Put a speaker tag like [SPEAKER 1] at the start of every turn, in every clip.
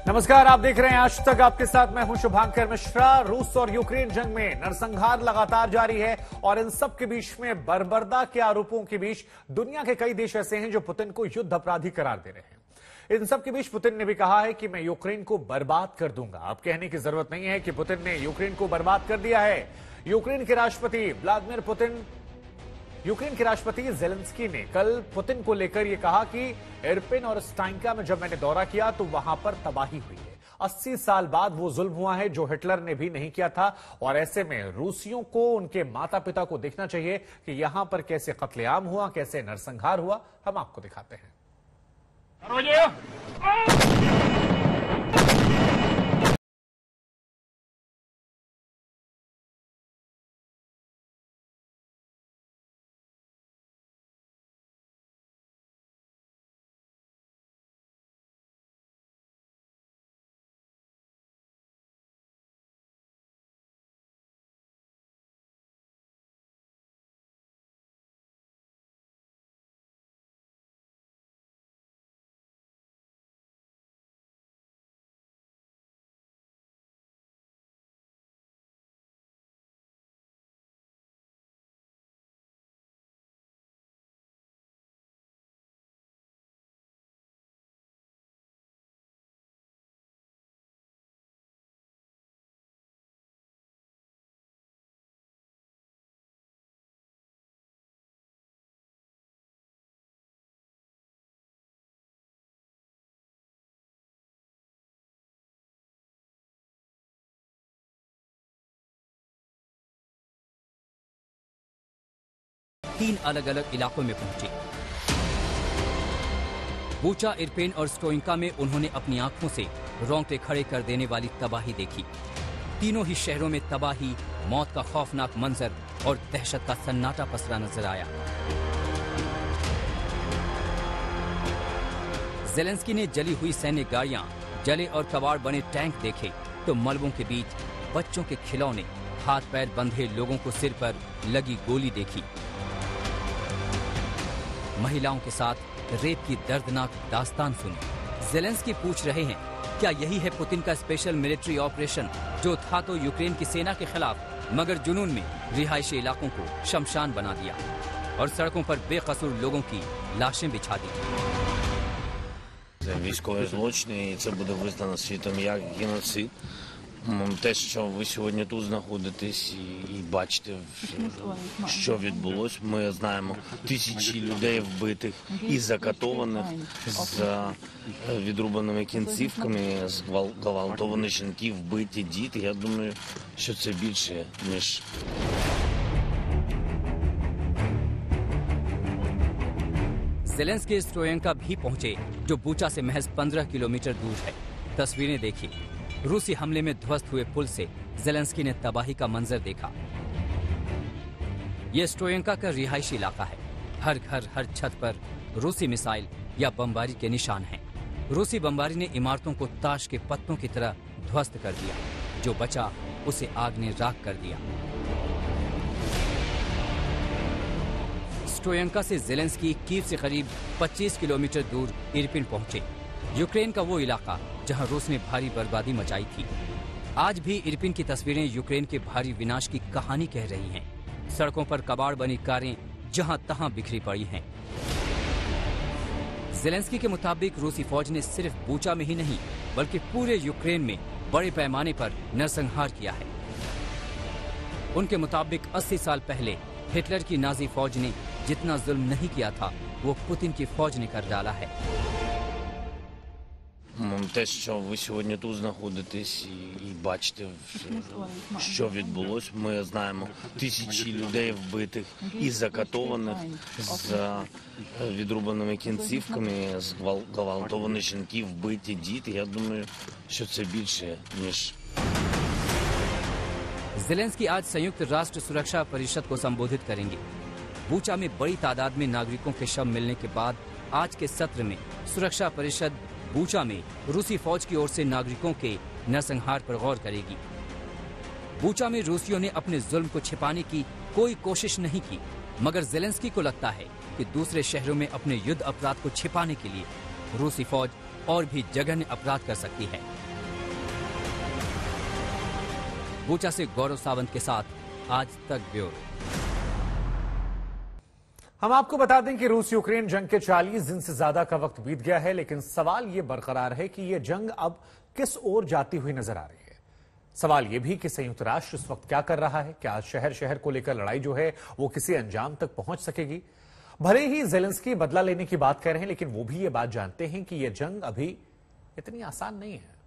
[SPEAKER 1] नमस्कार, आप देख रहे हैं आज तक। आपके साथ मैं हूं शुभांकर मिश्रा। रूस और यूक्रेन जंग में नरसंहार लगातार जारी है और इन सब के बीच में बर्बरता के आरोपों के बीच दुनिया के कई देश ऐसे हैं जो पुतिन को युद्ध अपराधी करार दे रहे हैं। इन सब के बीच पुतिन ने भी कहा है कि मैं यूक्रेन को बर्बाद कर दूंगा। अब कहने की जरूरत नहीं है कि पुतिन ने यूक्रेन को बर्बाद कर दिया है। यूक्रेन के राष्ट्रपति जेलेंस्की ने कल पुतिन को लेकर यह कहा कि इरपिन और स्टाइनका में जब मैंने दौरा किया तो वहां पर तबाही हुई है। 80 साल बाद वो जुल्म हुआ है जो हिटलर ने भी नहीं किया था और ऐसे में रूसियों को उनके माता पिता को देखना चाहिए कि यहां पर कैसे कत्लेआम हुआ, कैसे नरसंहार हुआ। हम आपको दिखाते हैं।
[SPEAKER 2] तीन अलग अलग इलाकों में पहुंचे। बूचा, इरपिन और स्टोइंका में उन्होंने अपनी आंखों से रोंगटे खड़े कर देने वाली तबाही देखी। तीनों ही शहरों में तबाही, मौत का खौफनाक मंजर और दहशत का सन्नाटा पसरा नजर आया। जेलेंस्की ने जली हुई सैन्य गाड़ियां, जले और कबाड़ बने टैंक देखे तो मलबों के बीच बच्चों के खिलौने, हाथ पैर बंधे लोगों को सिर पर लगी गोली देखी। महिलाओं के साथ रेप की दर्दनाक दास्तान सुनी। जेलेंस्की पूछ रहे हैं, क्या यही है पुतिन का स्पेशल मिलिट्री ऑपरेशन, जो था तो यूक्रेन की सेना के खिलाफ, मगर जुनून में रिहायशी इलाकों को शमशान बना दिया और सड़कों पर बेकसूर लोगों की लाशें बिछा दी।
[SPEAKER 3] Військові злочини, і це буде визнано світом як геноцид. Те, що ви сьогодні тут знаходитесь і бачите, що відбулось, ми знаємо тисячі людей вбитих і закатованих з відрубаними кінцівками, зґвалтовані жінки, вбиті діти. Я думаю, що це більше, ніж...
[SPEAKER 2] जेलेंस्की स्ट्रोयेंका भी पहुंचे, जो बूचा से महज 15 किलोमीटर दूर है। तस्वीरें देखी। रूसी हमले में ध्वस्त हुए पुल से जेलेंस्की ने तबाही का मंजर देखा। यह स्ट्रोयेंका का रिहायशी इलाका है। हर घर, हर छत पर रूसी मिसाइल या बमबारी के निशान हैं। रूसी बमबारी ने इमारतों को ताश के पत्तों की तरह ध्वस्त कर दिया। जो बचा उसे आग ने राख कर दिया। स्ट्रोयेंका से जेलेंस्की कीव से करीब 25 किलोमीटर दूर इरपिन पहुंचे, यूक्रेन का वो इलाका जहां रूस ने भारी बर्बादी मचाई थी। आज भी इरपिन की तस्वीरें यूक्रेन के भारी विनाश की कहानी कह रही हैं। सड़कों पर कबाड़ बनी कारें जहां तहां बिखरी पड़ी हैं। जेलेंस्की के मुताबिक रूसी फौज ने सिर्फ बूचा में ही नहीं बल्कि पूरे यूक्रेन में बड़े पैमाने पर नरसंहार किया है। उनके मुताबिक 80 साल पहले हिटलर की नाजी फौज ने जितना जुल्म नहीं किया था वो पुतिन की फौज ने कर डाला है।
[SPEAKER 3] Те, що ви сьогодні тут знаходитесь і бачите, що відбулось, ми знаємо тисячі людей вбитих і закатованих з відрубаними кінцівками, зґвалтовані жінки, вбиті діти. Я думаю, що це більше, ніж...
[SPEAKER 2] जेलेंस्की आज संयुक्त राष्ट्र सुरक्षा परिषद को संबोधित करेंगे। बूचा में बड़ी तादाद में नागरिकों के शव मिलने के बाद आज के सत्र में सुरक्षा परिषद बूचा में रूसी फौज की ओर से नागरिकों के नरसंहार पर गौर करेगी। बूचा में रूसियों ने अपने जुल्म को छिपाने की कोई कोशिश नहीं की, मगर जेलेंस्की को लगता है कि दूसरे शहरों में अपने युद्ध अपराध को छिपाने के लिए रूसी फौज और भी जघन्य अपराध कर सकती है। बूचा से गौरव सावंत के साथ आज तक ब्यूरो।
[SPEAKER 1] हम आपको बता दें कि रूस यूक्रेन जंग के 40 दिन से ज्यादा का वक्त बीत गया है, लेकिन सवाल ये बरकरार है कि ये जंग अब किस ओर जाती हुई नजर आ रही है। सवाल यह भी कि संयुक्त राष्ट्र इस वक्त क्या कर रहा है। क्या शहर शहर को लेकर लड़ाई जो है वो किसी अंजाम तक पहुंच सकेगी। भले ही ज़ेलेंस्की बदला लेने की बात कर रहे हैं, लेकिन वो भी ये बात जानते हैं कि यह जंग अभी इतनी आसान नहीं है।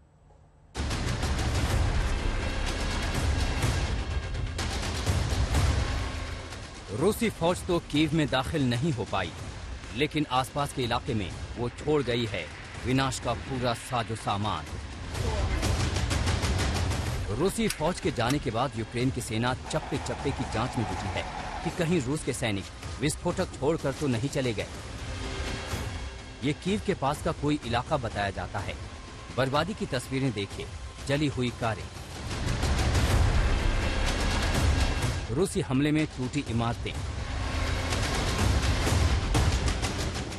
[SPEAKER 2] रूसी फौज तो कीव में दाखिल नहीं हो पाई, लेकिन आसपास के इलाके में वो छोड़ गई है विनाश का पूरा साजो सामान। रूसी फौज के जाने के बाद यूक्रेन की सेना चप्पे चप्पे की जांच में जुटी है कि कहीं रूस के सैनिक विस्फोटक छोड़कर तो नहीं चले गए। ये कीव के पास का कोई इलाका बताया जाता है। बर्बादी की तस्वीरें देखिए, जली हुई कारें, रूसी हमले में टूटी इमारतें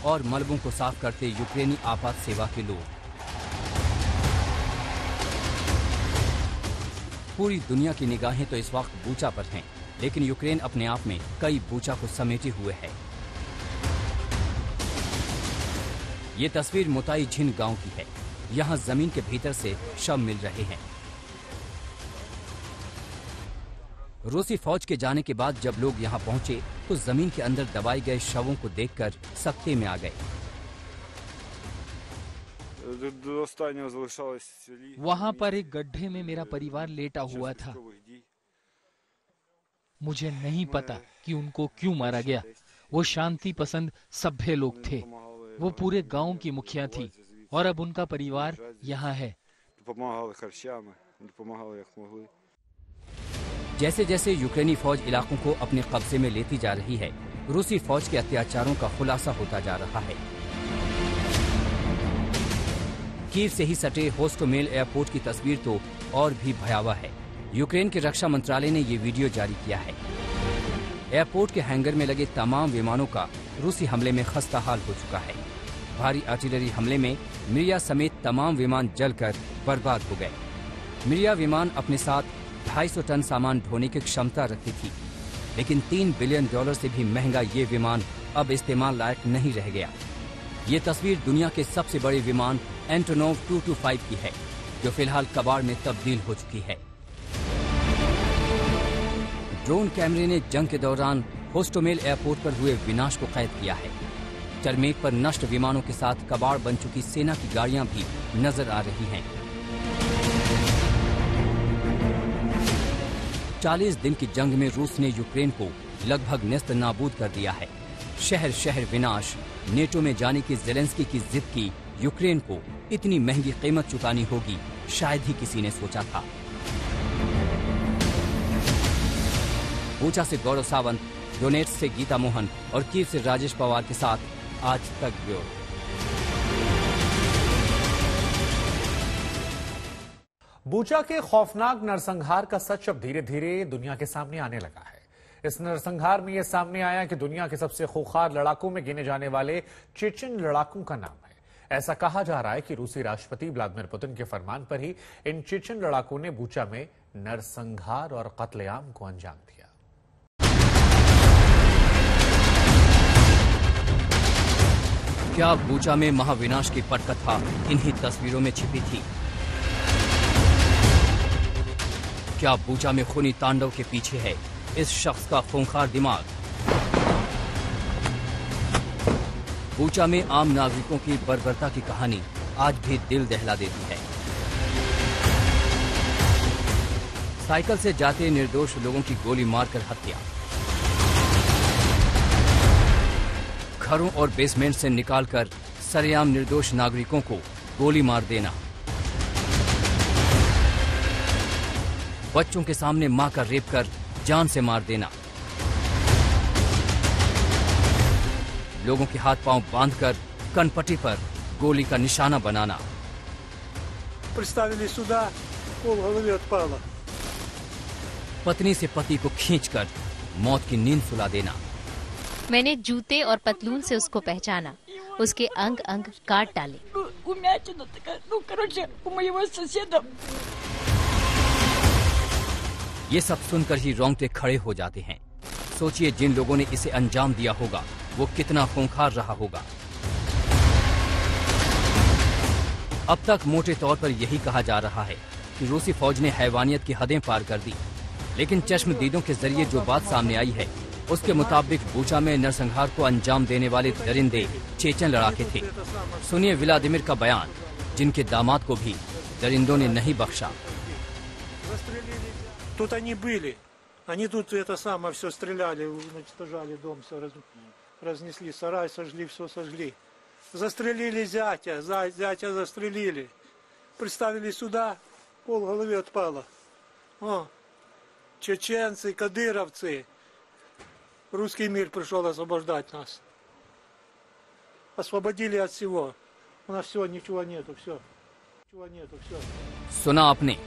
[SPEAKER 2] और मलबों को साफ करते यूक्रेनी आपात सेवा के लोग। पूरी दुनिया की निगाहें तो इस वक्त बूचा पर हैं, लेकिन यूक्रेन अपने आप में कई बूचा को समेटे हुए है। ये तस्वीर मुताई झिन गांव की है। यहाँ जमीन के भीतर से शव मिल रहे हैं। रूसी फौज के जाने के बाद जब लोग यहाँ पहुंचे तो जमीन के अंदर दबाए गए शवों को देखकर सकते में आ गए।
[SPEAKER 4] वहाँ पर एक गड्ढे में मेरा परिवार लेटा हुआ था। मुझे नहीं पता कि उनको क्यों मारा गया। वो शांति पसंद सभ्य लोग थे। वो पूरे गांव की मुखिया थी और अब उनका परिवार यहाँ है।
[SPEAKER 2] जैसे जैसे यूक्रेनी फौज इलाकों को अपने कब्जे में लेती जा रही है, रूसी फौज के अत्याचारों का खुलासा होता जा रहा है। कीव से ही सटे होस्टोमेल एयरपोर्ट की तस्वीर तो और भी भयावह है। यूक्रेन के रक्षा मंत्रालय ने ये वीडियो जारी किया है। एयरपोर्ट के हैंगर में लगे तमाम विमानों का रूसी हमले में खस्ता हाल हो चुका है। भारी आर्टिलरी हमले में मिरिया समेत तमाम विमान जलकर बर्बाद हो गए। मिरिया विमान अपने साथ 250 टन सामान ढोने की क्षमता रखती थी, लेकिन $3 बिलियन से भी महंगा ये विमान अब इस्तेमाल लायक नहीं रह गया। ये तस्वीर दुनिया के सबसे बड़े विमान एंटोनोव 225 की है, जो फिलहाल कबाड़ में तब्दील हो चुकी है। ड्रोन कैमरे ने जंग के दौरान होस्टोमेल एयरपोर्ट पर हुए विनाश को कैद किया है। टरमेक पर नष्ट विमानों के साथ कबाड़ बन चुकी सेना की गाड़ियां भी नजर आ रही हैं। 40 दिन की जंग में रूस ने यूक्रेन को लगभग नेस्त नाबूद कर दिया है। शहर शहर विनाश। नेटो में जाने की ज़ेलेंस्की की जिद की यूक्रेन को इतनी महंगी कीमत चुकानी होगी, शायद ही किसी ने सोचा था। बूचा से गौरव सावंत, डोनेट्स से गीता मोहन और कीव से राजेश पवार के साथ आज तक ब्यूरो।
[SPEAKER 1] बूचा के खौफनाक नरसंहार का सच अब धीरे धीरे दुनिया के सामने आने लगा है। इस नरसंहार में यह सामने आया कि दुनिया के सबसे खूंखार लड़ाकों में गिने जाने वाले चेचन लड़ाकों का नाम है। ऐसा कहा जा रहा है कि रूसी राष्ट्रपति व्लादिमीर पुतिन के फरमान पर ही इन चेचन लड़ाकों ने बूचा में नरसंहार और कत्लेआम को अंजाम दिया।
[SPEAKER 2] क्या बूचा में महाविनाश की पटकथा इन्हीं तस्वीरों में छिपी थी? क्या बूचा में खूनी तांडव के पीछे है इस शख्स का खूंखार दिमाग? बूचा में आम नागरिकों की बर्बरता की कहानी आज भी दिल दहला देती है। साइकिल से जाते निर्दोष लोगों की गोली मारकर हत्या, घरों और बेसमेंट से निकालकर सरेआम निर्दोष नागरिकों को गोली मार देना, बच्चों के सामने मां का रेप कर जान से मार देना, लोगों के हाथ पांव बांधकर कनपट्टी पर गोली का निशाना बनाना, पत्नी से पति को खींचकर मौत की नींद सुला देना।
[SPEAKER 5] मैंने जूते और पतलून से उसको पहचाना, उसके अंग अंग काट डाले। умятина такая, ну, короче, у моего соседа.
[SPEAKER 2] ये सब सुनकर ही रोंगटे खड़े हो जाते हैं। सोचिए जिन लोगों ने इसे अंजाम दिया होगा वो कितना खूंखार रहा होगा। अब तक मोटे तौर पर यही कहा जा रहा है कि रूसी फौज ने हैवानियत की हदें पार कर दी, लेकिन चश्मदीदों के जरिए जो बात सामने आई है उसके मुताबिक बूचा में नरसंहार को अंजाम देने वाले दरिंदे चेचन लड़ाके थे। सुनिए व्लादिमीर का बयान, जिनके दामाद को भी दरिंदों ने नहीं बख्शा।
[SPEAKER 6] Тут они были. Они тут это самое все стреляли, уничтожали дом, все разнесли, сарай сожгли, все сожгли. Застрелили зятя, зятя застрелили. Приставили сюда, пол головы отпало. О, чеченцы, кадыровцы. Русский мир пришел освобождать нас. Освободили от всего. У нас все, ничего нету, все. Ничего нету, все.
[SPEAKER 2] सुना आपने,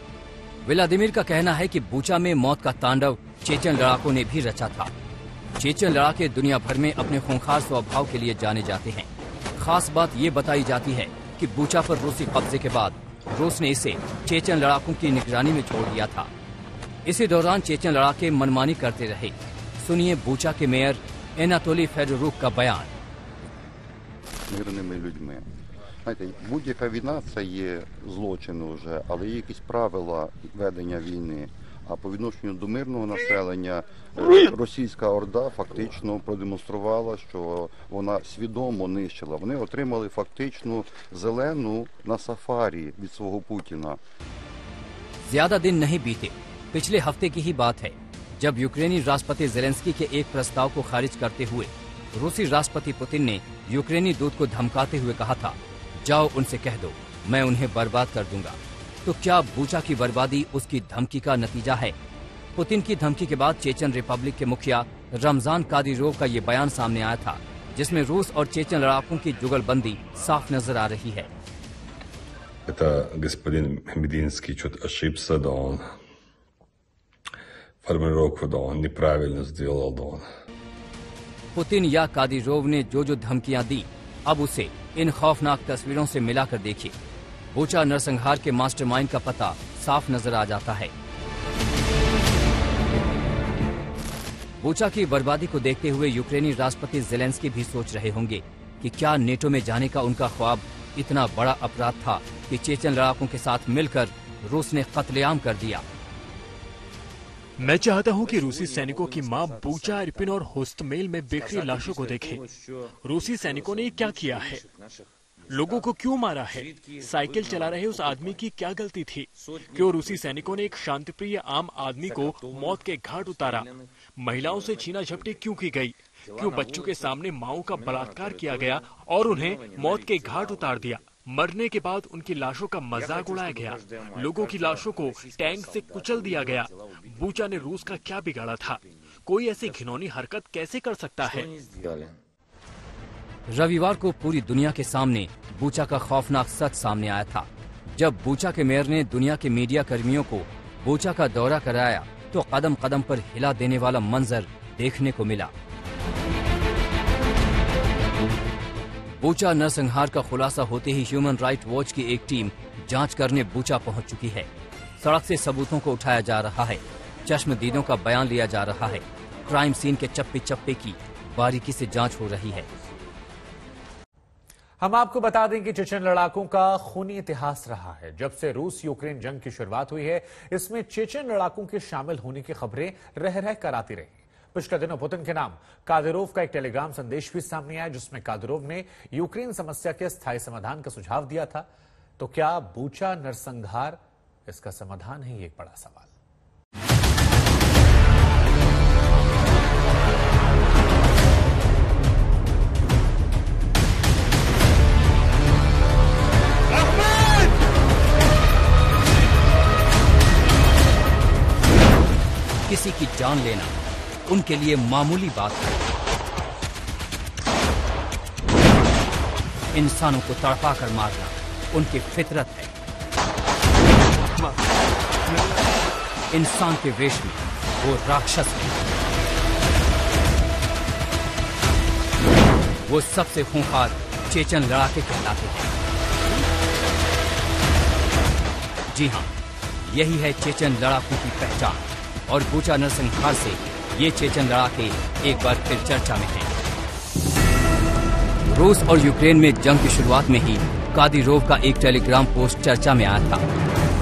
[SPEAKER 2] व्लादिमीर का कहना है कि बूचा में मौत का तांडव चेचन लड़ाकों ने भी रचा था। चेचन लड़ाके दुनिया भर में अपने खूंखार स्वभाव के लिए जाने जाते हैं। खास बात ये बताई जाती है कि बूचा पर रूसी कब्जे के बाद रूस ने इसे चेचन लड़ाकों की निगरानी में छोड़ दिया था। इसी दौरान चेचन लड़ाके मनमानी करते रहे। सुनिए बूचा के मेयर एनातोली फेडोरुक का बयान।
[SPEAKER 7] Мирними людьми. Знаєте, будь-яка війна – це є злочини вже, але є якісь правила ведення війни. А по відношенню до мирного населення російська орда фактично продемонструвала, що вона свідомо нищила. Вони отримали фактично зелену на сафарі від свого Путіна.
[SPEAKER 2] ज्यादा दिन नहीं बीते, पिछले हफ्ते की ही बात है जब यूक्रेनी राष्ट्रपति जेलेंस्की के एक प्रस्ताव को खारिज करते हुए रूसी राष्ट्रपति पुतिन ने यूक्रेनी दूत को धमकाते हुए कहा था, जाओ उनसे कह दो मैं उन्हें बर्बाद कर दूंगा। तो क्या बूचा की बर्बादी उसकी धमकी का नतीजा है? पुतिन की धमकी के बाद चेचन रिपब्लिक के मुखिया रमजान कादिरोव का ये बयान सामने आया था, जिसमें रूस और चेचन लड़ाकों की जुगलबंदी साफ नजर आ रही है।
[SPEAKER 8] Это господин Мединский что-то ошибся, да он формулировку, да он неправильно сделал, да он.
[SPEAKER 2] पुतिन या कादिरोव ने जो धमकियां दी, अब उसे इन खौफनाक तस्वीरों से मिलाकर देखिए। बूचा नरसंहार के मास्टरमाइंड का पता साफ नजर आ जाता है। बूचा की बर्बादी को देखते हुए यूक्रेनी राष्ट्रपति जेलेंस्की भी सोच रहे होंगे कि क्या नेटो में जाने का उनका ख्वाब इतना बड़ा अपराध था कि चेचन लड़ाकों के साथ मिलकर रूस ने कत्लेआम कर दिया।
[SPEAKER 9] मैं चाहता हूं कि रूसी सैनिकों की मां बूचा, इरपिन और होस्टमेल में बिखरी लाशों को देखे। रूसी सैनिकों ने क्या किया है? लोगों को क्यों मारा है? साइकिल चला रहे उस आदमी की क्या गलती थी? क्यों रूसी सैनिकों ने एक शांतिप्रिय आम आदमी को मौत के घाट उतारा? महिलाओं से छीना झपटी क्यों की गई? क्यों बच्चों के सामने माओं का बलात्कार किया गया और उन्हें मौत के घाट उतार दिया? मरने के बाद उनकी लाशों का मजाक उड़ाया गया। लोगों की लाशों को टैंक से कुचल दिया गया। बूचा ने रूस का क्या बिगाड़ा था? कोई ऐसी घिनौनी हरकत कैसे कर सकता है?
[SPEAKER 2] रविवार को पूरी दुनिया के सामने बूचा का खौफनाक सच सामने आया था, जब बूचा के मेयर ने दुनिया के मीडिया कर्मियों को बूचा का दौरा कराया तो कदम कदम पर हिला देने वाला मंजर देखने को मिला। बूचा नरसंहार का खुलासा होते ही ह्यूमन राइट वॉच की एक टीम जांच करने बूचा पहुंच चुकी है। सड़क से सबूतों को उठाया जा रहा है, चश्मदीदों का बयान लिया जा रहा है, क्राइम सीन के चप्पे चप्पे की बारीकी से जांच हो रही है।
[SPEAKER 1] हम आपको बता दें कि चेचन लड़ाकों का खूनी इतिहास रहा है। जब से रूस यूक्रेन जंग की शुरुआत हुई है, इसमें चेचन लड़ाकों के शामिल होने की खबरें रह रह कर आती रही। पिछले दिनों पुतिन के नाम कादिरोव का एक टेलीग्राम संदेश भी सामने आया, जिसमें कादिरोव ने यूक्रेन समस्या के स्थायी समाधान का सुझाव दिया था। तो क्या बूचा नरसंहार इसका समाधान है? ये एक बड़ा सवाल।
[SPEAKER 2] किसी की जान लेना उनके लिए मामूली बात है। इंसानों को तड़पा कर मारना उनकी फितरत है। इंसान के वेश में वो राक्षस है। वो सबसे खूंखार चेचन लड़ाके कहलाते हैं। जी हाँ, यही है चेचन लड़ाकू की पहचान और बूचा नरसंहार से ये चेचन लड़ाके एक बार फिर चर्चा में हैं। रूस और यूक्रेन में जंग की शुरुआत में ही कादिरोव का एक टेलीग्राम पोस्ट चर्चा में आया था।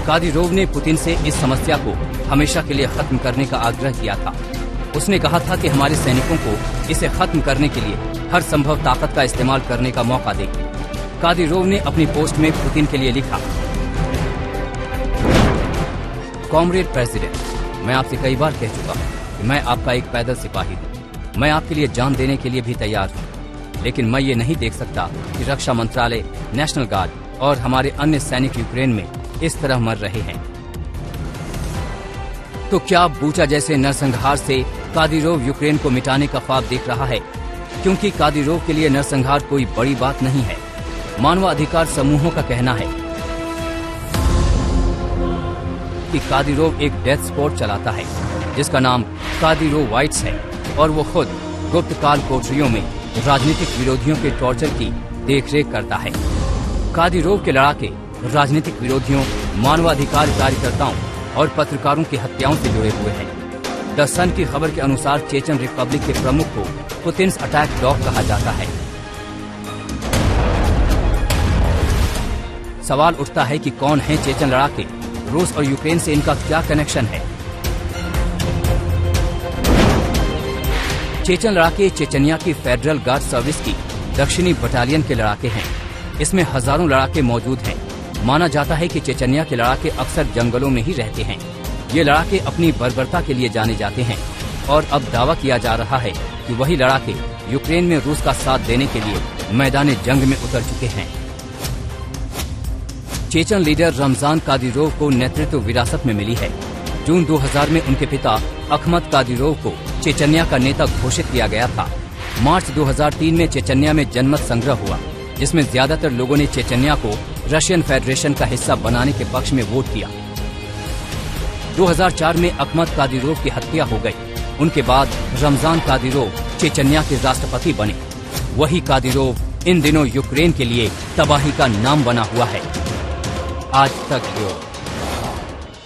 [SPEAKER 2] कादिरोव ने पुतिन से इस समस्या को हमेशा के लिए खत्म करने का आग्रह किया था। उसने कहा था कि हमारे सैनिकों को इसे खत्म करने के लिए हर संभव ताकत का इस्तेमाल करने का मौका दे। कादिरोव ने अपनी पोस्ट में पुतिन के लिए लिखा, कॉमरेड प्रेसिडेंट, मैं आपसे कई बार कह चुका हूँ कि मैं आपका एक पैदल सिपाही हूँ। मैं आपके लिए जान देने के लिए भी तैयार हूँ, लेकिन मैं ये नहीं देख सकता कि रक्षा मंत्रालय, नेशनल गार्ड और हमारे अन्य सैनिक यूक्रेन में इस तरह मर रहे हैं। तो क्या बूचा जैसे नरसंहार से कादिरोव यूक्रेन को मिटाने का ख्वाब देख रहा है? क्योंकि कादिरोव के लिए नरसंहार कोई बड़ी बात नहीं है। मानवाधिकार समूहों का कहना है कि कादिरोव एक डेथ स्पोर्ट चलाता है जिसका नाम कादिरोवाइट्स है और वो खुद गुप्त काल कोठरियों में राजनीतिक विरोधियों के टॉर्चर की देखरेख करता है। कादिरोव के लड़ाके राजनीतिक विरोधियों, मानवाधिकार कार्यकर्ताओं और पत्रकारों की हत्याओं से जुड़े हुए हैं। द सन की खबर के अनुसार चेचन रिपब्लिक के प्रमुख को पुतिन्स अटैक डॉग कहा जाता है। सवाल उठता है कि कौन है चेचन लड़ाके, रूस और यूक्रेन से इनका क्या कनेक्शन है? चेचन लड़ाके चेचनिया की फेडरल गार्ड सर्विस की दक्षिणी बटालियन के लड़ाके हैं। इसमें हजारों लड़ाके मौजूद हैं। माना जाता है कि चेचनिया के लड़ाके अक्सर जंगलों में ही रहते हैं। ये लड़ाके अपनी बर्बरता के लिए जाने जाते हैं और अब दावा किया जा रहा है कि वही लड़ाके यूक्रेन में रूस का साथ देने के लिए मैदान जंग में उतर चुके हैं। चेचन लीडर रमजान कादिरोव को नेतृत्व विरासत में मिली है। जून 2000 में उनके पिता अखमद कादिरोव को चेचनिया का नेता घोषित किया गया था। मार्च 2003 में चेचनिया में जनमत संग्रह हुआ, जिसमें ज्यादातर लोगों ने चेचनिया को रशियन फेडरेशन का हिस्सा बनाने के पक्ष में वोट किया। 2004 में अखमद कादिरोव की हत्या हो गई। उनके बाद रमजान कादिरोव चेचनिया के राष्ट्रपति बने। वही कादिरोव इन दिनों यूक्रेन के लिए तबाही का नाम बना हुआ है। आज तक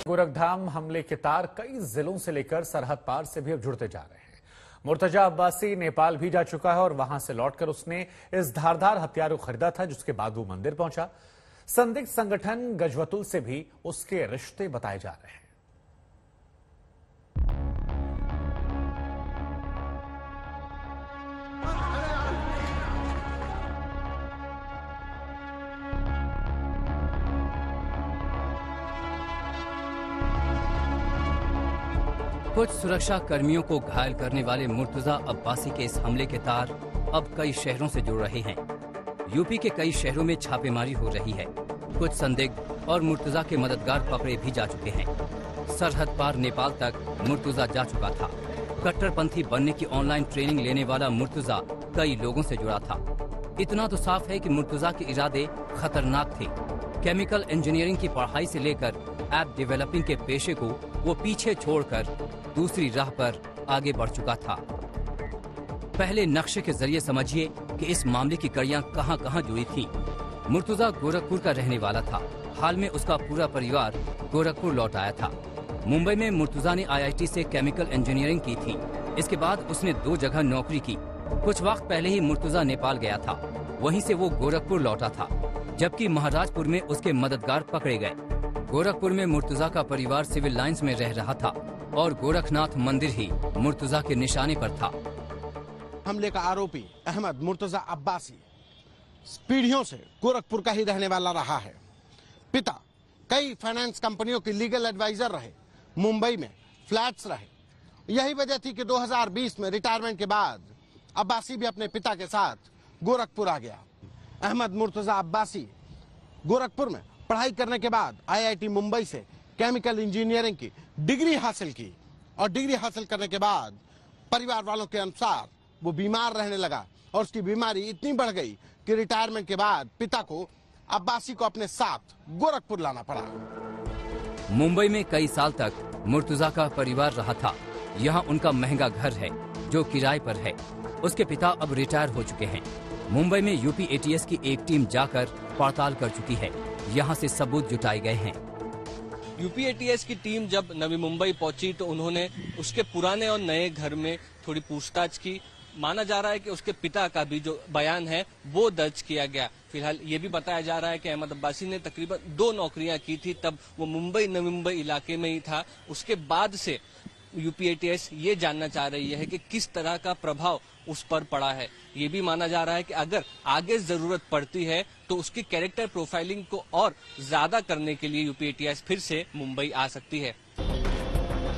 [SPEAKER 1] गोरखधाम हमले के तार कई जिलों से लेकर सरहद पार से भी अब जुड़ते जा रहे हैं। मुर्तजा अब्बासी नेपाल भी जा चुका है और वहां से लौटकर उसने इस धारदार हथियार को खरीदा था, जिसके बाद वो मंदिर पहुंचा। संदिग्ध संगठन गजवतुल से भी उसके रिश्ते बताए जा रहे हैं।
[SPEAKER 2] कुछ सुरक्षा कर्मियों को घायल करने वाले मुर्तजा अब्बासी के इस हमले के तार अब कई शहरों से जुड़ रहे हैं। यूपी के कई शहरों में छापेमारी हो रही है। कुछ संदिग्ध और मुर्तजा के मददगार पकड़े भी जा चुके हैं। सरहद पार नेपाल तक मुर्तजा जा चुका था। कट्टरपंथी बनने की ऑनलाइन ट्रेनिंग लेने वाला मुर्तजा कई लोगों से जुड़ा था। इतना तो साफ है कि मुर्तजा के इरादे खतरनाक थे। केमिकल इंजीनियरिंग की पढ़ाई से लेकर ऐप डेवलपिंग के पेशे को वो पीछे छोड़कर दूसरी राह पर आगे बढ़ चुका था। पहले नक्शे के जरिए समझिए कि इस मामले की कड़ियां कहां कहां जुड़ी थी। मुर्तजा गोरखपुर का रहने वाला था। हाल में उसका पूरा परिवार गोरखपुर लौट आया था। मुंबई में मुर्तजा ने IIT से केमिकल इंजीनियरिंग की थी। इसके बाद उसने 2 जगह नौकरी की। कुछ वक्त पहले ही मुर्तजा नेपाल गया था। वहीं से वो गोरखपुर लौटा था, जबकि महाराजपुर में उसके मददगार पकड़े गए। गोरखपुर में मुर्तजा का परिवार सिविल लाइंस में रह रहा था और गोरखनाथ मंदिर ही मुर्तजा के निशाने पर था।
[SPEAKER 10] हमले का आरोपी अहमद मुर्तजा अब्बासी पीढ़ियों से गोरखपुर का ही रहने वाला रहा है। पिता कई फाइनेंस कंपनियों के लीगल एडवाइजर रहे, मुंबई में फ्लैट्स रहे। यही वजह थी कि 2020 में रिटायरमेंट के बाद अब्बासी भी अपने पिता के साथ गोरखपुर आ गया। अहमद मुर्तजा अब्बासी गोरखपुर में पढ़ाई करने के बाद IIT मुंबई से केमिकल इंजीनियरिंग की डिग्री हासिल की और डिग्री हासिल करने के बाद परिवार वालों के अनुसार वो बीमार रहने लगा और उसकी बीमारी इतनी बढ़ गई कि रिटायरमेंट के बाद पिता को अब्बासी को अपने साथ गोरखपुर लाना पड़ा।
[SPEAKER 2] मुंबई में कई साल तक मुर्तजा का परिवार रहा था। यहाँ उनका महंगा घर है जो किराए पर है। उसके पिता अब रिटायर हो चुके हैं। मुंबई में UP ATS की एक टीम जाकर पड़ताल कर चुकी है। यहाँ से सबूत जुटाए गए हैं।
[SPEAKER 11] यूपीएटीएस की टीम जब नवी मुंबई पहुंची तो उन्होंने उसके पुराने और नए घर में थोड़ी पूछताछ की। माना जा रहा है कि उसके पिता का भी जो बयान है वो दर्ज किया गया। फिलहाल ये भी बताया जा रहा है कि अहमद अब्बासी ने तकरीबन 2 नौकरियां की थी, तब वो नवी मुंबई इलाके में ही था। उसके बाद से यूपीएटीएस ये जानना चाह रही है कि किस तरह का प्रभाव उस पर पड़ा है। ये भी माना जा रहा है कि अगर आगे जरूरत पड़ती है तो उसकी कैरेक्टर प्रोफाइलिंग को और ज्यादा करने के लिए यूपीएटीएस फिर से मुंबई आ सकती है।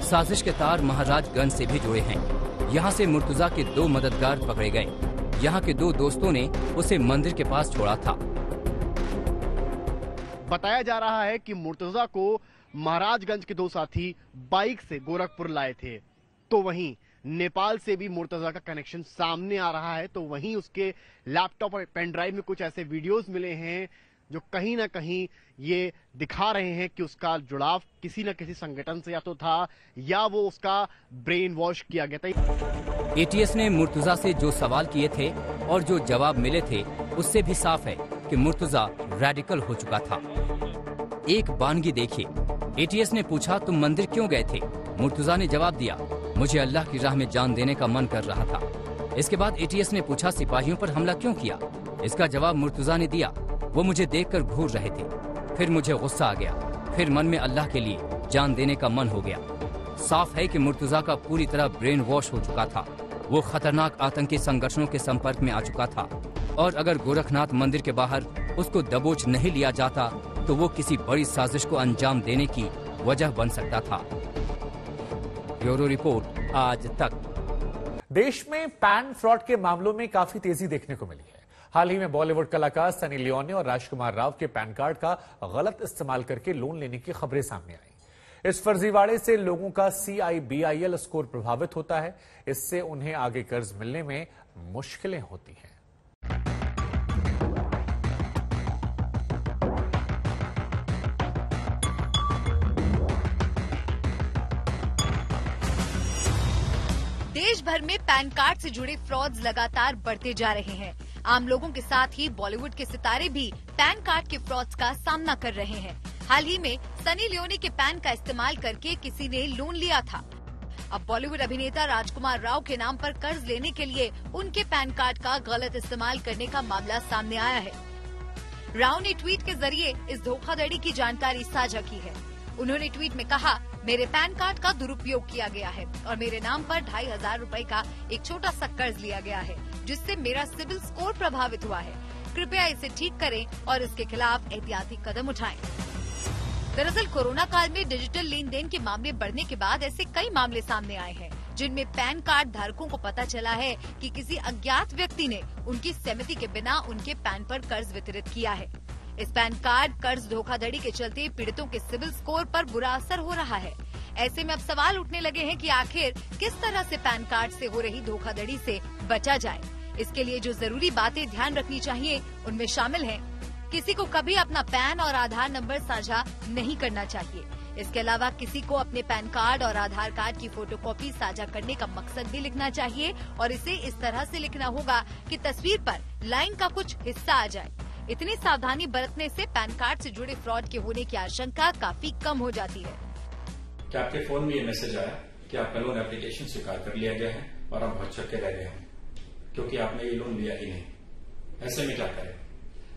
[SPEAKER 2] साजिश के तार महाराजगंज से भी जुड़े हैं। यहाँ से मुर्तजा के 2 मददगार पकड़े गए। यहाँ के 2 दोस्तों ने उसे मंदिर के पास छोड़ा था।
[SPEAKER 12] बताया जा रहा है कि मुर्तजा को महाराजगंज के 2 साथी बाइक से गोरखपुर लाए थे। तो वहीं नेपाल से भी मुर्तजा का कनेक्शन सामने आ रहा है। तो वहीं उसके लैपटॉप और पेन ड्राइव में कुछ ऐसे वीडियोस मिले हैं जो कहीं ना कहीं ये दिखा रहे हैं कि उसका जुड़ाव किसी न किसी संगठन से या तो था या वो उसका ब्रेन वॉश किया गया था।
[SPEAKER 2] एटीएस ने मुर्तजा से जो सवाल किए थे और जो जवाब मिले थे उससे भी साफ है कि मुर्तजा रेडिकल हो चुका था। एक बानगी देखिए। एटीएस ने पूछा, तुम मंदिर क्यों गए थे? मुर्तजा ने जवाब दिया, मुझे अल्लाह की राह में जान देने का मन कर रहा था। इसके बाद एटीएस ने पूछा, सिपाहियों पर हमला क्यों किया? इसका जवाब मुर्तजा ने दिया, वो मुझे देखकर घूर रहे थे। फिर मुझे गुस्सा आ गया। फिर मन में अल्लाह के लिए जान देने का मन हो गया। साफ है कि मुर्तजा का पूरी तरह ब्रेन वॉश हो चुका था। वो खतरनाक आतंकी संगठनों के संपर्क में आ चुका था और अगर गोरखनाथ मंदिर के बाहर उसको दबोच नहीं लिया जाता तो वो किसी बड़ी साजिश को अंजाम देने की वजह बन सकता था। ब्यूरो रिपोर्ट, आज तक।
[SPEAKER 1] देश में पैन फ्रॉड के मामलों में काफी तेजी देखने को मिली है। हाल ही में बॉलीवुड कलाकार सनी लियोनी और राजकुमार राव के पैन कार्ड का गलत इस्तेमाल करके लोन लेने की खबरें सामने आई। इस फर्जीवाड़े से लोगों का CIBIL स्कोर प्रभावित होता है। इससे उन्हें आगे कर्ज मिलने में मुश्किलें होती हैं।
[SPEAKER 13] देश भर में पैन कार्ड से जुड़े फ्रॉड्स लगातार बढ़ते जा रहे हैं। आम लोगों के साथ ही बॉलीवुड के सितारे भी पैन कार्ड के फ्रॉड्स का सामना कर रहे हैं। हाल ही में सनी लियोनी के पैन का इस्तेमाल करके किसी ने लोन लिया था। अब बॉलीवुड अभिनेता राजकुमार राव के नाम पर कर्ज लेने के लिए उनके पैन कार्ड का गलत इस्तेमाल करने का मामला सामने आया है। राव ने ट्वीट के जरिए इस धोखाधड़ी की जानकारी साझा की है। उन्होंने ट्वीट में कहा, मेरे पैन कार्ड का दुरुपयोग किया गया है और मेरे नाम पर 2500 रुपए का एक छोटा सा कर्ज लिया गया है, जिससे मेरा सिविल स्कोर प्रभावित हुआ है। कृपया इसे ठीक करें और इसके खिलाफ एहतियाती कदम उठाएं। दरअसल कोरोना काल में डिजिटल लेन देन के मामले बढ़ने के बाद ऐसे कई मामले सामने आए हैं जिनमें पैन कार्ड धारकों को पता चला है कि किसी अज्ञात व्यक्ति ने उनकी सहमति के बिना उनके पैन पर कर्ज वितरित किया है। इस पैन कार्ड कर्ज धोखाधड़ी के चलते पीड़ितों के सिविल स्कोर पर बुरा असर हो रहा है। ऐसे में अब सवाल उठने लगे हैं कि आखिर किस तरह से पैन कार्ड से हो रही धोखाधड़ी से बचा जाए। इसके लिए जो जरूरी बातें ध्यान रखनी चाहिए उनमें शामिल हैं, किसी को कभी अपना पैन और आधार नंबर साझा नहीं करना चाहिए। इसके अलावा किसी को अपने पैन कार्ड और आधार कार्ड की फोटोकॉपी साझा करने का मकसद भी लिखना चाहिए और इसे इस तरह से लिखना होगा कि तस्वीर पर लाइन का कुछ हिस्सा आ जाए। इतनी सावधानी बरतने से पैन कार्ड से जुड़े फ्रॉड के होने की आशंका काफी कम हो जाती है।
[SPEAKER 14] क्या आपके फोन में ये मैसेज आया कि आपका लोन एप्लीकेशन स्वीकार कर लिया गया है और आप भटक रह गए हैं क्योंकि आपने ये लोन लिया ही नहीं? ऐसे में क्या करें?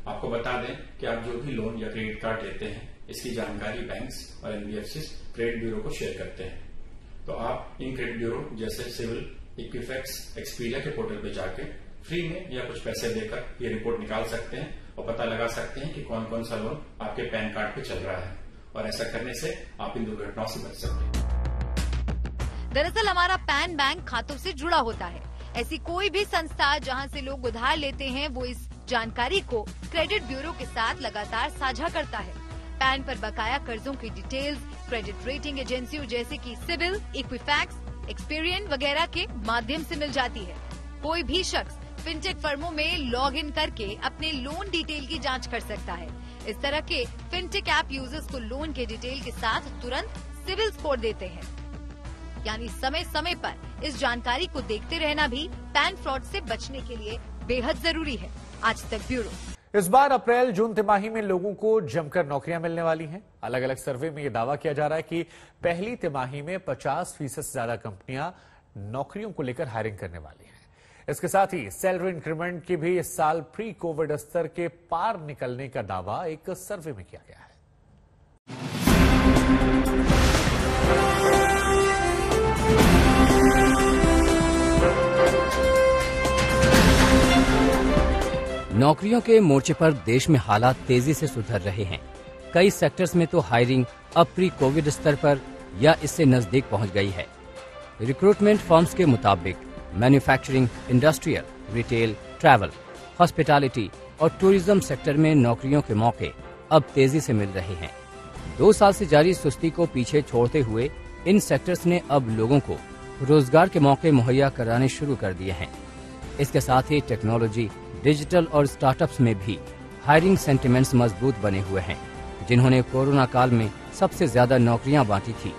[SPEAKER 14] आपको बता दें कि आप जो भी लोन या क्रेडिट कार्ड लेते हैं इसकी जानकारी बैंक्स और NBFCs क्रेडिट ब्यूरो को शेयर करते हैं। तो आप इन क्रेडिट ब्यूरो जैसे सिविल, इक्विफैक्स, एक्सपीरिया के पोर्टल पे जाके फ्री में या कुछ पैसे देकर ये रिपोर्ट निकाल सकते हैं और पता लगा सकते हैं कि कौन कौन सा लोन आपके पैन कार्ड पे चल रहा है और ऐसा करने से आप इन दुर्घटनाओं से बच सकते हैं।
[SPEAKER 13] दरअसल हमारा पैन बैंक खातों से जुड़ा होता है। ऐसी कोई भी संस्था जहां से लोग उधार लेते हैं वो इस जानकारी को क्रेडिट ब्यूरो के साथ लगातार साझा करता है। पैन पर बकाया कर्जों की डिटेल्स क्रेडिट रेटिंग एजेंसियों जैसे कि सिविल, इक्विफैक्स, एक्सपीरियन वगैरह के माध्यम से मिल जाती है। कोई भी शख्स फिनटेक फर्मों में लॉग इन करके अपने लोन डिटेल की जांच कर सकता है। इस तरह के फिनटेक ऐप यूजर्स को लोन के डिटेल के साथ तुरंत सिविल स्कोर देते हैं। यानी समय समय पर इस जानकारी को देखते रहना भी पैन फ्रॉड से बचने के लिए बेहद जरूरी है। आज तक ब्यूरो।
[SPEAKER 1] इस बार अप्रैल जून तिमाही में लोगों को जमकर नौकरियां मिलने वाली हैं। अलग अलग सर्वे में यह दावा किया जा रहा है कि पहली तिमाही में 50% से ज्यादा कंपनियां नौकरियों को लेकर हायरिंग करने वाली हैं। इसके साथ ही सैलरी इंक्रीमेंट की भी इस साल प्री कोविड स्तर के पार निकलने का दावा एक सर्वे में किया गया है।
[SPEAKER 2] नौकरियों के मोर्चे पर देश में हालात तेजी से सुधर रहे हैं। कई सेक्टर्स में तो हायरिंग अब प्री कोविड स्तर पर या इससे नजदीक पहुंच गई है। रिक्रूटमेंट फर्म्स के मुताबिक manufacturing, industrial, retail, travel, hospitality और टूरिज्म सेक्टर में नौकरियों के मौके अब तेजी से मिल रहे हैं। 2 साल से जारी सुस्ती को पीछे छोड़ते हुए इन सेक्टर्स ने अब लोगों को रोजगार के मौके मुहैया कराने शुरू कर दिए हैं। इसके साथ ही टेक्नोलॉजी, डिजिटल और स्टार्टअप्स में भी हायरिंग सेंटिमेंट्स मजबूत बने हुए हैं, जिन्होंने कोरोना काल में सबसे ज्यादा नौकरियां बांटी थी।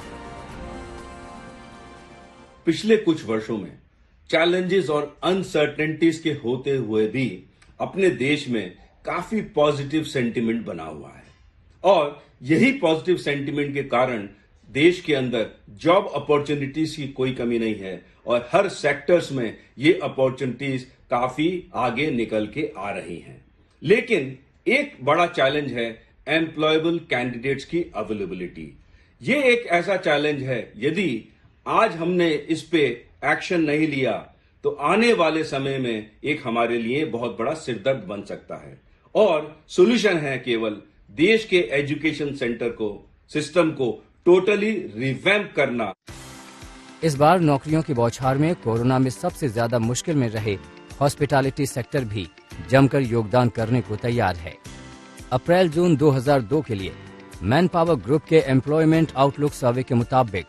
[SPEAKER 15] पिछले कुछ वर्षों में चैलेंजेस और अनसर्टेनिटीज के होते हुए भी अपने देश में काफी पॉजिटिव सेंटिमेंट बना हुआ है और यही पॉजिटिव सेंटिमेंट के कारण देश के अंदर जॉब अपॉर्चुनिटीज की कोई कमी नहीं है और हर सेक्टर्स में ये अपॉर्चुनिटीज काफी आगे निकल के आ रही हैं। लेकिन एक बड़ा चैलेंज है एम्प्लॉयबल कैंडिडेट्स की अवेलेबिलिटी। ये एक ऐसा चैलेंज है, यदि आज हमने इस पे एक्शन नहीं लिया तो आने वाले समय में एक हमारे लिए बहुत बड़ा सिरदर्द बन सकता है और सॉल्यूशन है केवल देश के एजुकेशन सेंटर को, सिस्टम को टोटली रिवैम्प करना।
[SPEAKER 2] इस बार नौकरियों की बौछार में कोरोना में सबसे ज्यादा मुश्किल में रहे हॉस्पिटैलिटी सेक्टर भी जमकर योगदान करने को तैयार है। अप्रैल जून 2002 के लिए मैन पावर ग्रुप के एम्प्लॉयमेंट आउटलुक सर्वे के मुताबिक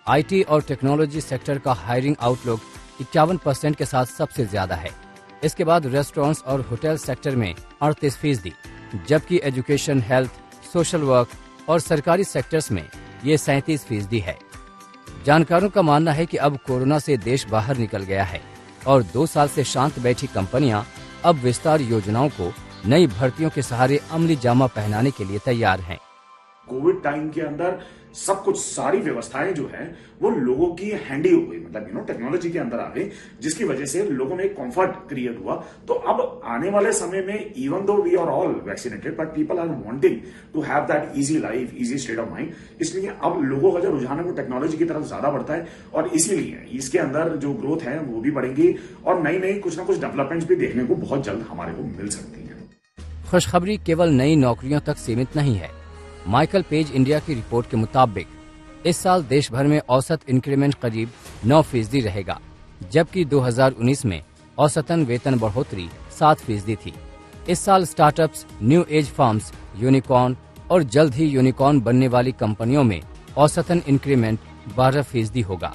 [SPEAKER 2] आईटी और टेक्नोलॉजी सेक्टर का हायरिंग आउटलुक 51% के साथ सबसे ज्यादा है। इसके बाद रेस्टोरेंट्स और होटल सेक्टर में 38%, जबकि एजुकेशन, हेल्थ, सोशल वर्क और सरकारी सेक्टर्स में ये 37% है। जानकारों का मानना है कि अब कोरोना से देश बाहर निकल गया है और 2 साल से शांत बैठी कंपनियां अब विस्तार योजनाओं को नई भर्तियों के सहारे अमली जामा पहनाने के लिए तैयार हैं।
[SPEAKER 16] कोविड टाइम के अंदर सब कुछ, सारी व्यवस्थाएं जो है वो लोगों की हैंडी हो गई, मतलब टेक्नोलॉजी के अंदर आ गई, जिसकी वजह से लोगों में एक कंफर्ट क्रिएट हुआ। तो अब आने वाले समय में even though we are all vaccinated but people are wanting to have that easy life, easy state of mind, इसलिए अब लोगों का जो रुझान है वो टेक्नोलॉजी की तरफ ज्यादा बढ़ता है और इसीलिए इसके अंदर जो ग्रोथ है वो भी बढ़ेगी और नई नई कुछ ना कुछ डेवलपमेंट्स भी देखने को बहुत जल्द हमारे को मिल सकती है।
[SPEAKER 2] खुशखबरी केवल नई नौकरियों तक सीमित नहीं है। माइकल पेज इंडिया की रिपोर्ट के मुताबिक इस साल देश भर में औसत इंक्रीमेंट करीब 9% रहेगा, जबकि 2019 में औसतन वेतन बढ़ोतरी 7% थी। इस साल startups, new age firms, unicorn और जल्द ही यूनिकॉर्न बनने वाली कंपनियों में औसतन इंक्रीमेंट 12% होगा।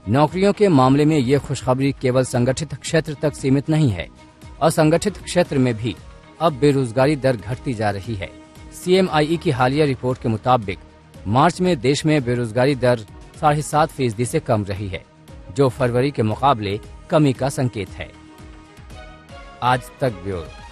[SPEAKER 2] नौकरियों के मामले में ये खुशखबरी केवल संगठित क्षेत्र तक सीमित नहीं है। असंगठित क्षेत्र में भी अब बेरोजगारी दर घटती जा रही है। CMIE की हालिया रिपोर्ट के मुताबिक मार्च में देश में बेरोजगारी दर 7.5% से कम रही है, जो फरवरी के मुकाबले कमी का संकेत है। आज तक ब्यूरो।